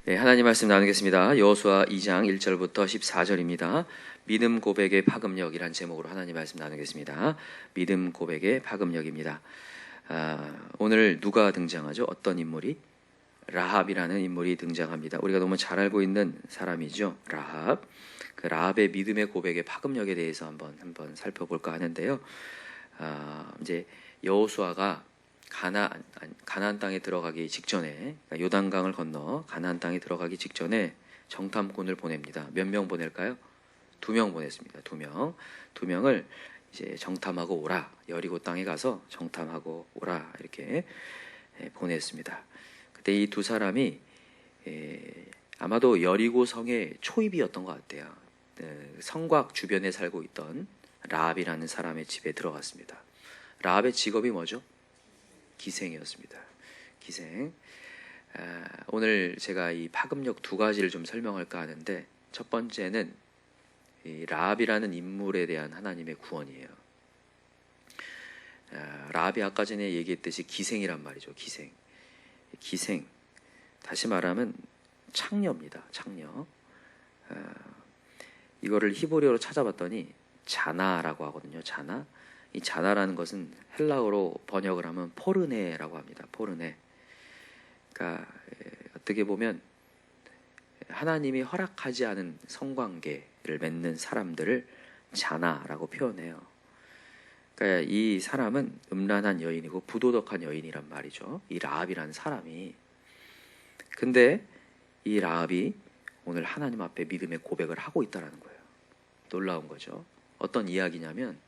네, 하나님 말씀 나누겠습니다. 여호수아 2장 1절부터 14절입니다. 믿음 고백의 파급력이란 제목으로 하나님 말씀 나누겠습니다. 믿음 고백의 파급력입니다. 오늘 누가 등장하죠? 어떤 인물이? 라합이라는 인물이 등장합니다. 우리가 너무 잘 알고 있는 사람이죠. 라합. 그 라합의 믿음의 고백의 파급력에 대해서 한번 살펴볼까 하는데요. 이제 여호수아가 가나안 땅에 들어가기 직전에, 그러니까 요단강을 건너 가나안 땅에 들어가기 직전에 정탐꾼을 보냅니다. 몇 명 보낼까요? 2명 보냈습니다. 2명. 2명을 이제 정탐하고 오라. 여리고 땅에 가서 정탐하고 오라. 이렇게 보냈습니다. 그때 이 두 사람이 아마도 여리고 성의 초입이었던 것 같아요. 성곽 주변에 살고 있던 라합이라는 사람의 집에 들어갔습니다. 라합의 직업이 뭐죠? 기생이었습니다. 기생. 오늘 제가 이 파급력 2가지를 좀 설명할까 하는데, 첫 번째는 이 라합이라는 인물에 대한 하나님의 구원이에요. 라합이 아까 전에 얘기했듯이 기생이란 말이죠. 기생. 다시 말하면 창녀입니다. 창녀. 이거를 히브리어로 찾아봤더니 자나라고 하거든요. 자나. 이 자나라는 것은 헬라어로 번역을 하면 포르네라고 합니다. 포르네. 그러니까 어떻게 보면 하나님이 허락하지 않은 성관계를 맺는 사람들을 자나라고 표현해요. 그러니까 이 사람은 음란한 여인이고 부도덕한 여인이란 말이죠. 이 라합이라는 사람이. 근데 이 라합이 오늘 하나님 앞에 믿음의 고백을 하고 있다는 거예요. 놀라운 거죠. 어떤 이야기냐면,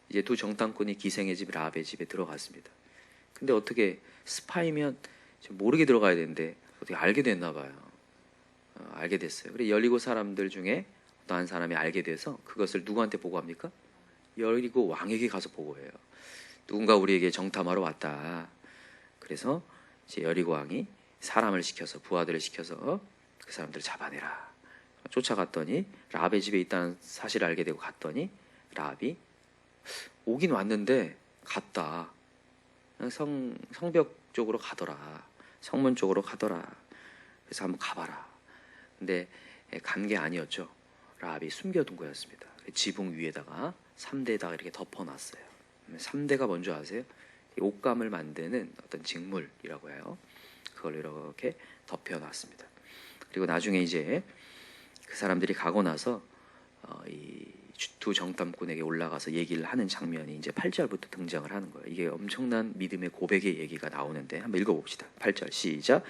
이제 두 정탐꾼이 기생의 집 라합의 집에 들어갔습니다. 근데 어떻게 스파이면 모르게 들어가야 되는데 어떻게 알게 됐나 봐요. 알게 됐어요. 그래 여리고 사람들 중에 어떤 사람이 알게 돼서 그것을 누구한테 보고합니까? 여리고 왕에게 가서 보고해요. 누군가 우리에게 정탐하러 왔다. 그래서 이제 여리고 왕이 사람을 시켜서, 부하들을 시켜서 그 사람들을 잡아내라. 쫓아갔더니 라합의 집에 있다는 사실을 알게 되고 갔더니 라합이 오긴 왔는데 갔다. 성벽 쪽으로 가더라. 성문 쪽으로 가더라. 그래서 한번 가봐라. 근데 간 게 아니었죠. 라합이 숨겨둔 거였습니다. 지붕 위에다가 3대에다가 이렇게 덮어놨어요. 3대가 뭔지 아세요? 옷감을 만드는 어떤 직물이라고 해요. 그걸 이렇게 덮여놨습니다. 그리고 나중에 이제 그 사람들이 가고 나서 이 두 정탐꾼에게 올라가서 얘기를 하는 장면이 이제 8절부터 등장을 하는 거예요. 이게 엄청난 믿음의 고백의 얘기가 나오는데 한번 읽어봅시다. 8절 시작.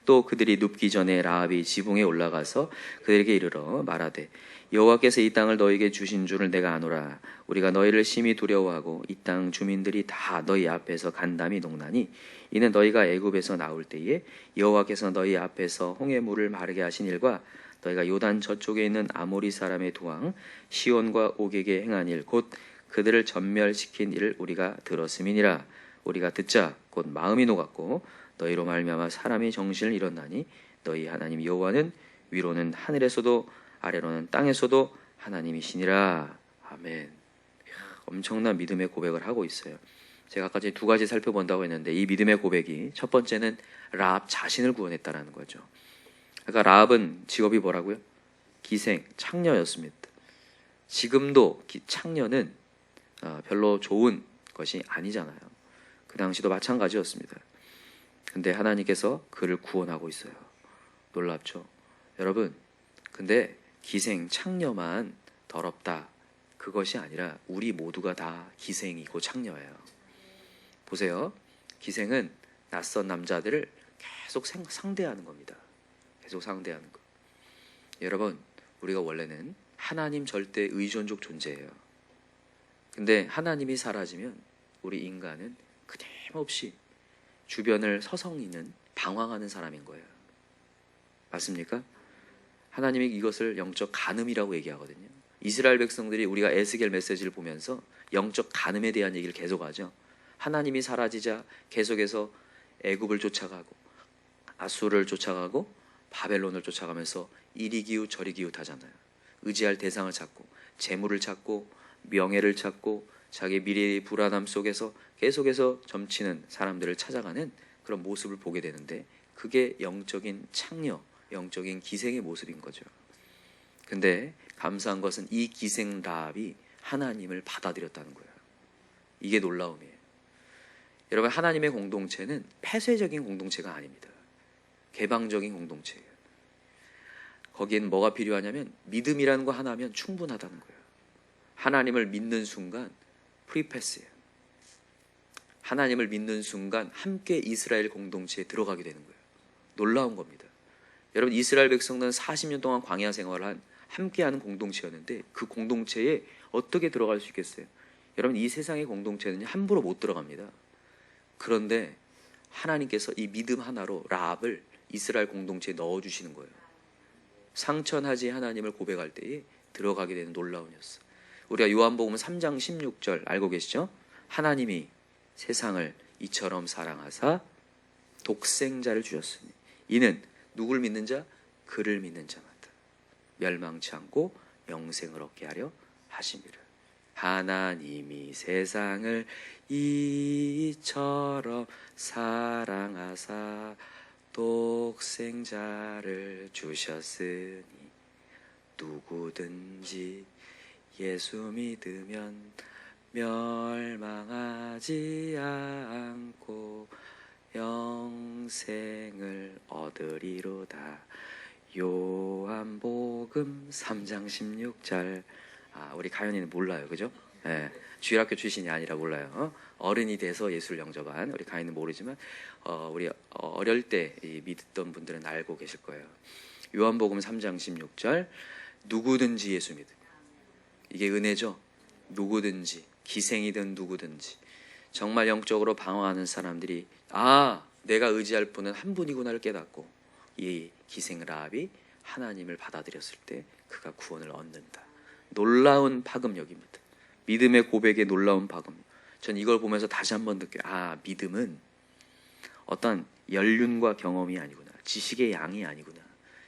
또 그들이 눕기 전에 라합이 지붕에 올라가서 그들에게 이르러 말하되 여호와께서 이 땅을 너희에게 주신 줄을 내가 아노라. 우리가 너희를 심히 두려워하고 이 땅 주민들이 다 너희 앞에서 간담이 녹나니 이는 너희가 애굽에서 나올 때에 여호와께서 너희 앞에서 홍해 물을 마르게 하신 일과 너희가 요단 저쪽에 있는 아모리 사람의 도왕 시온과 옥에게 행한 일 곧 그들을 전멸시킨 일을 우리가 들었음이니라. 우리가 듣자 곧 마음이 녹았고 너희로 말미암아 사람이 정신을 잃었나니 너희 하나님 여호와는 위로는 하늘에서도 아래로는 땅에서도 하나님이시니라. 아멘. 엄청난 믿음의 고백을 하고 있어요. 제가 아까 전에 2가지 살펴본다고 했는데, 이 믿음의 고백이 첫 번째는 라합 자신을 구원했다라는 거죠. 그러니까 라합은 직업이 뭐라고요? 기생, 창녀였습니다. 지금도 창녀는 별로 좋은 것이 아니잖아요. 그 당시도 마찬가지였습니다. 근데 하나님께서 그를 구원하고 있어요. 놀랍죠? 여러분, 근데 기생, 창녀만 더럽다, 그것이 아니라 우리 모두가 다 기생이고 창녀예요. 보세요. 기생은 낯선 남자들을 계속 상대하는 겁니다. 계속 상대하는 거. 여러분, 우리가 원래는 하나님 절대 의존적 존재예요. 근데 하나님이 사라지면 우리 인간은 끊임없이 주변을 서성이는, 방황하는 사람인 거예요. 맞습니까? 하나님이 이것을 영적 간음이라고 얘기하거든요. 이스라엘 백성들이, 우리가 에스겔 메시지를 보면서 영적 간음에 대한 얘기를 계속하죠. 하나님이 사라지자 계속해서 애굽을 쫓아가고 아수르를 쫓아가고 바벨론을 쫓아가면서 이리 기웃 저리 기웃 하잖아요. 의지할 대상을 찾고 재물을 찾고 명예를 찾고 자기 미래의 불안함 속에서 계속해서 점치는 사람들을 찾아가는 그런 모습을 보게 되는데, 그게 영적인 창녀, 영적인 기생의 모습인 거죠. 근데 감사한 것은 이 기생 라합이 하나님을 받아들였다는 거예요. 이게 놀라움이에요. 여러분, 하나님의 공동체는 폐쇄적인 공동체가 아닙니다. 개방적인 공동체예요. 거기엔 뭐가 필요하냐면 믿음이라는 거 하나면 충분하다는 거예요. 하나님을 믿는 순간 프리패스예요. 하나님을 믿는 순간 함께 이스라엘 공동체에 들어가게 되는 거예요. 놀라운 겁니다. 여러분, 이스라엘 백성들은 40년 동안 광야 생활을 한 함께하는 공동체였는데 그 공동체에 어떻게 들어갈 수 있겠어요? 여러분, 이 세상의 공동체는 함부로 못 들어갑니다. 그런데 하나님께서 이 믿음 하나로 라합을 이스라엘 공동체에 넣어주시는 거예요. 상천하지 하나님을 고백할 때에 들어가게 되는 놀라운 였어. 우리가 요한복음 3장 16절 알고 계시죠? 하나님이 세상을 이처럼 사랑하사 독생자를 주셨으니 이는 누굴 믿는 자? 그를 믿는 자마다 멸망치 않고 영생을 얻게 하려 하심이라. 하나님이 세상을 이처럼 사랑하사 독생자를 주셨으니 누구든지 예수 믿으면 멸망하지 않고 영생을 얻으리로다. 요한복음 3장 16절. 우리 가연이는 몰라요, 그죠? 예, 주일학교 출신이 아니라 몰라요. 어른이 돼서 예수를 영접한 우리 가연이는 모르지만 우리 어릴 때 믿던 분들은 알고 계실 거예요. 요한복음 3장 16절. 누구든지 예수 믿으면, 이게 은혜죠. 누구든지, 기생이든 누구든지, 정말 영적으로 방황하는 사람들이 내가 의지할 분은 한 분이구나를 깨닫고 이 기생 라합이 하나님을 받아들였을 때 그가 구원을 얻는다. 놀라운 파급력입니다. 믿음의 고백의 놀라운 파급력. 전 이걸 보면서 다시 한번 느껴요. 믿음은 어떤 연륜과 경험이 아니구나, 지식의 양이 아니구나.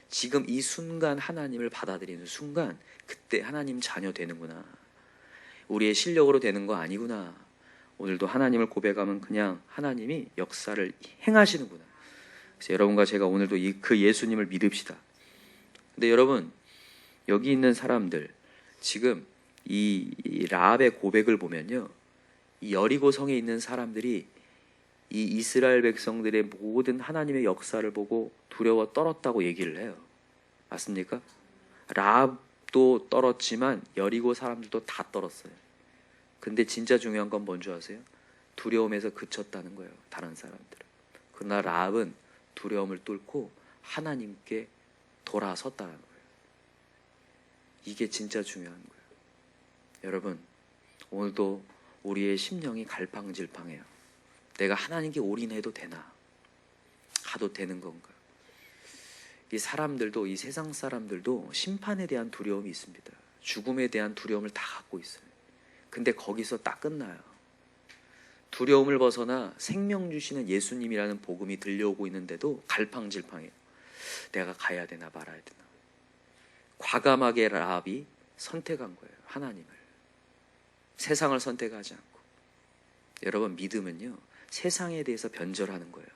지금 이 순간 하나님을 받아들이는 순간 그때 하나님 자녀 되는구나. 우리의 실력으로 되는 거 아니구나. 오늘도 하나님을 고백하면 그냥 하나님이 역사를 행하시는구나. 그래서 여러분과 제가 오늘도 그 예수님을 믿읍시다. 근데 여러분, 여기 있는 사람들, 지금 이 라합의 고백을 보면요, 이 여리고 성에 있는 사람들이 이 이스라엘 백성들의 모든 하나님의 역사를 보고 두려워 떨었다고 얘기를 해요. 맞습니까? 라합도 떨었지만 여리고 사람들도 다 떨었어요. 근데 진짜 중요한 건 뭔지 아세요? 두려움에서 그쳤다는 거예요, 다른 사람들은. 그러나 라합은 두려움을 뚫고 하나님께 돌아섰다는 거예요. 이게 진짜 중요한 거예요. 여러분, 오늘도 우리의 심령이 갈팡질팡해요. 내가 하나님께 올인해도 되나? 가도 되는 건가? 이 사람들도, 이 세상 사람들도 심판에 대한 두려움이 있습니다. 죽음에 대한 두려움을 다 갖고 있어요. 근데 거기서 딱 끝나요. 두려움을 벗어나 생명 주시는 예수님이라는 복음이 들려오고 있는데도 갈팡질팡해요. 내가 가야 되나 말아야 되나. 과감하게 라합이 선택한 거예요, 하나님을. 세상을 선택하지 않고. 여러분, 믿음은요, 세상에 대해서 변절하는 거예요.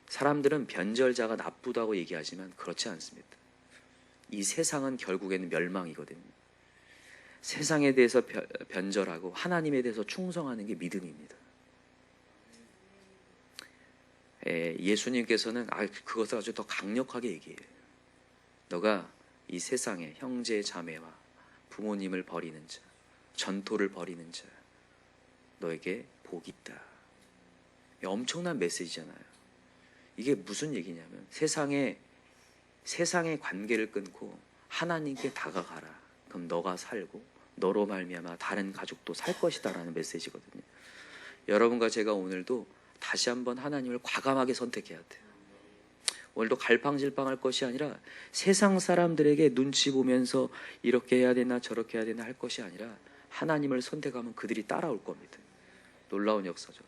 사람들은 변절자가 나쁘다고 얘기하지만 그렇지 않습니다. 이 세상은 결국에는 멸망이거든요. 세상에 대해서 변절하고 하나님에 대해서 충성하는 게 믿음입니다. 예수님께서는 그것을 아주 더 강력하게 얘기해요. 너가 이 세상에 형제 자매와 부모님을 버리는 자, 전토를 벌이는 자, 너에게 복이 있다. 엄청난 메시지잖아요. 이게 무슨 얘기냐면 세상의 관계를 끊고 하나님께 다가가라. 그럼 너가 살고 너로 말미암아 다른 가족도 살 것이다 라는 메시지거든요. 여러분과 제가 오늘도 다시 한번 하나님을 과감하게 선택해야 돼요. 오늘도 갈팡질팡할 것이 아니라 세상 사람들에게 눈치 보면서 이렇게 해야 되나 저렇게 해야 되나 할 것이 아니라 하나님을 선택하면 그들이 따라올 겁니다. 놀라운 역사죠.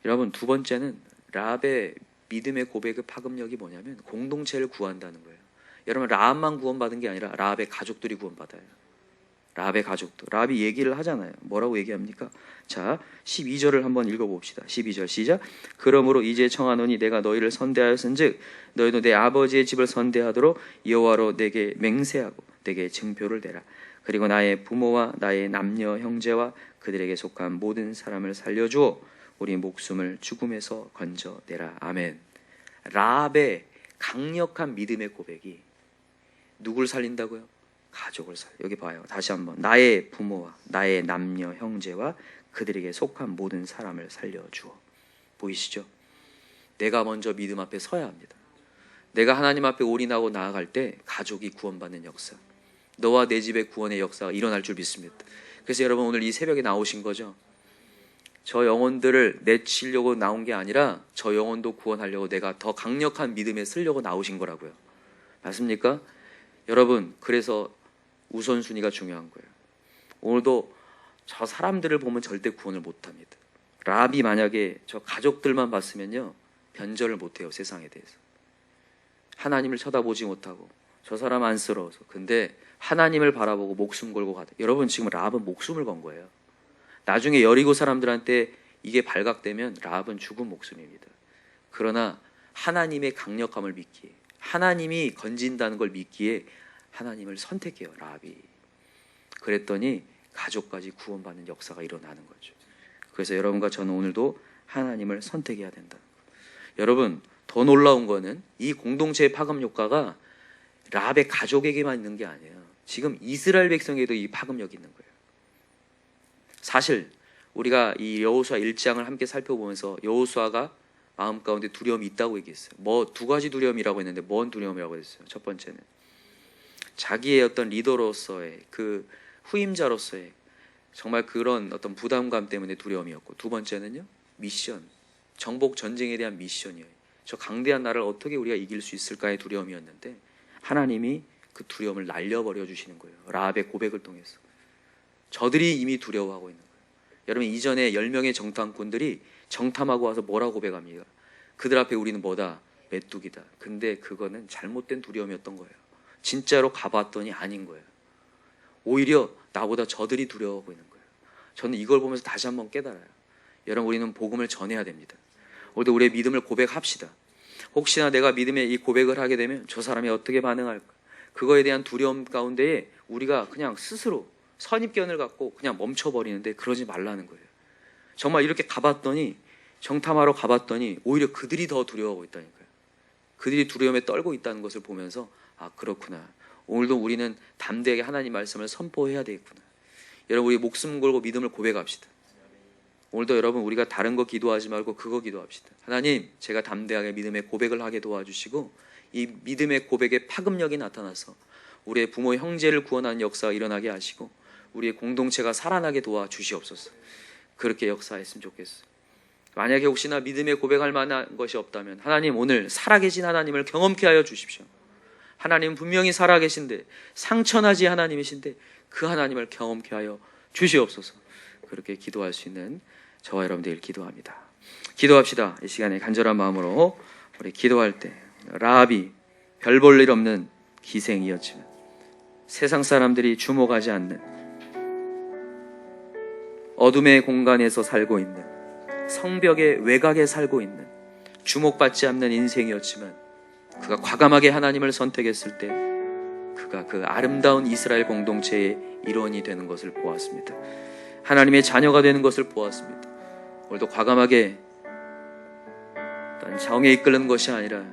여러분, 두 번째는 라합의 믿음의 고백의 파급력이 뭐냐면 공동체를 구한다는 거예요. 여러분, 라합만 구원받은 게 아니라 라합의 가족들이 구원받아요. 라합의 가족도. 라합이 얘기를 하잖아요. 뭐라고 얘기합니까? 자, 12절을 한번 읽어봅시다. 12절 시작. 그러므로 이제 청하노니 내가 너희를 선대하였은즉 너희도 내 아버지의 집을 선대하도록 여호와로 내게 맹세하고 내게 증표를 대라. 그리고 나의 부모와 나의 남녀 형제와 그들에게 속한 모든 사람을 살려주어 우리 목숨을 죽음에서 건져내라. 아멘. 라합의 강력한 믿음의 고백이 누굴 살린다고요? 가족을 살려. 여기 봐요. 다시 한번. 나의 부모와 나의 남녀 형제와 그들에게 속한 모든 사람을 살려주어. 보이시죠? 내가 먼저 믿음 앞에 서야 합니다. 내가 하나님 앞에 올인하고 나아갈 때 가족이 구원받는 역사, 너와 내 집의 구원의 역사가 일어날 줄 믿습니다. 그래서 여러분 오늘 이 새벽에 나오신 거죠? 저 영혼들을 내치려고 나온 게 아니라 저 영혼도 구원하려고 내가 더 강력한 믿음에 쓰려고 나오신 거라고요. 맞습니까? 여러분, 그래서 우선순위가 중요한 거예요. 오늘도 저 사람들을 보면 절대 구원을 못합니다. 라합이 만약에 저 가족들만 봤으면요 변절을 못해요. 세상에 대해서. 하나님을 쳐다보지 못하고 저 사람 안쓰러워서. 근데 하나님을 바라보고 목숨 걸고 가다. 여러분 지금 라합은 목숨을 건 거예요. 나중에 여리고 사람들한테 이게 발각되면 라합은 죽은 목숨입니다. 그러나 하나님의 강력함을 믿기에, 하나님이 건진다는 걸 믿기에 하나님을 선택해요. 라합이. 그랬더니 가족까지 구원받는 역사가 일어나는 거죠. 그래서 여러분과 저는 오늘도 하나님을 선택해야 된다. 여러분 더 놀라운 거는 이 공동체의 파급 효과가 라합의 가족에게만 있는 게 아니에요. 지금 이스라엘 백성에도 이 파급력이 있는 거예요. 사실 우리가 이 여호수아 1장을 함께 살펴보면서 여호수아가 마음 가운데 두려움이 있다고 얘기했어요. 뭐 두 가지 두려움이라고 했는데 뭔 두려움이라고 했어요? 첫 번째는 자기의 어떤 리더로서의 그 후임자로서의 정말 그런 어떤 부담감 때문에 두려움이었고, 두 번째는요 미션, 정복 전쟁에 대한 미션이에요. 저 강대한 나라를 어떻게 우리가 이길 수 있을까의 두려움이었는데 하나님이 그 두려움을 날려버려 주시는 거예요. 라합의 고백을 통해서. 저들이 이미 두려워하고 있는 거예요. 여러분 이전에 10명의 정탐꾼들이 정탐하고 와서 뭐라고 고백합니까? 그들 앞에 우리는 뭐다? 메뚜기다. 근데 그거는 잘못된 두려움이었던 거예요. 진짜로 가봤더니 아닌 거예요. 오히려 나보다 저들이 두려워하고 있는 거예요. 저는 이걸 보면서 다시 한번 깨달아요. 여러분 우리는 복음을 전해야 됩니다. 오늘도 우리의 믿음을 고백합시다. 혹시나 내가 믿음의 이 고백을 하게 되면 저 사람이 어떻게 반응할까? 그거에 대한 두려움 가운데에 우리가 그냥 스스로 선입견을 갖고 그냥 멈춰버리는데 그러지 말라는 거예요. 정말 이렇게 가봤더니, 정탐하러 가봤더니 오히려 그들이 더 두려워하고 있다니까요. 그들이 두려움에 떨고 있다는 것을 보면서 아 그렇구나. 오늘도 우리는 담대하게 하나님 말씀을 선포해야 되겠구나. 여러분 우리 목숨 걸고 믿음을 고백합시다. 오늘도 여러분 우리가 다른 거 기도하지 말고 그거 기도합시다. 하나님 제가 담대하게 믿음의 고백을 하게 도와주시고 이 믿음의 고백의 파급력이 나타나서 우리의 부모 형제를 구원하는 역사가 일어나게 하시고 우리의 공동체가 살아나게 도와주시옵소서. 그렇게 역사했으면 좋겠어요. 만약에 혹시나 믿음의 고백할 만한 것이 없다면 하나님 오늘 살아계신 하나님을 경험케 하여 주십시오. 하나님은 분명히 살아계신데 상천하지 하나님이신데 그 하나님을 경험케 하여 주시옵소서. 그렇게 기도할 수 있는 저와 여러분들 기도합니다. 기도합시다. 이 시간에 간절한 마음으로 우리 기도할 때 라합이 별 볼 일 없는 기생이었지만 세상 사람들이 주목하지 않는 어둠의 공간에서 살고 있는 성벽의 외곽에 살고 있는 주목받지 않는 인생이었지만 그가 과감하게 하나님을 선택했을 때 그가 그 아름다운 이스라엘 공동체의 일원이 되는 것을 보았습니다. 하나님의 자녀가 되는 것을 보았습니다. 오늘도 과감하게 정에 이끄는 것이 아니라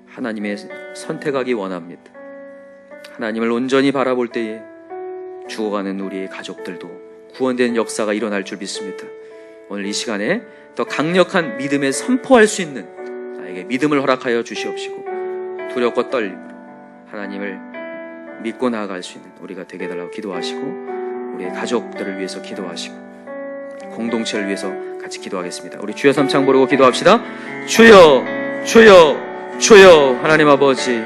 하나님의 선택하기 원합니다. 하나님을 온전히 바라볼 때에 죽어가는 우리의 가족들도 구원되는 역사가 일어날 줄 믿습니다. 오늘 이 시간에 더 강력한 믿음에 선포할 수 있는 나에게 믿음을 허락하여 주시옵시고 두렵고 떨림으로 하나님을 믿고 나아갈 수 있는 우리가 되게 해달라고 기도하시고 우리의 가족들을 위해서 기도하시고 공동체를 위해서 같이 기도하겠습니다. 우리 주여 삼창 부르고 기도합시다. 주여 주여 주여 하나님 아버지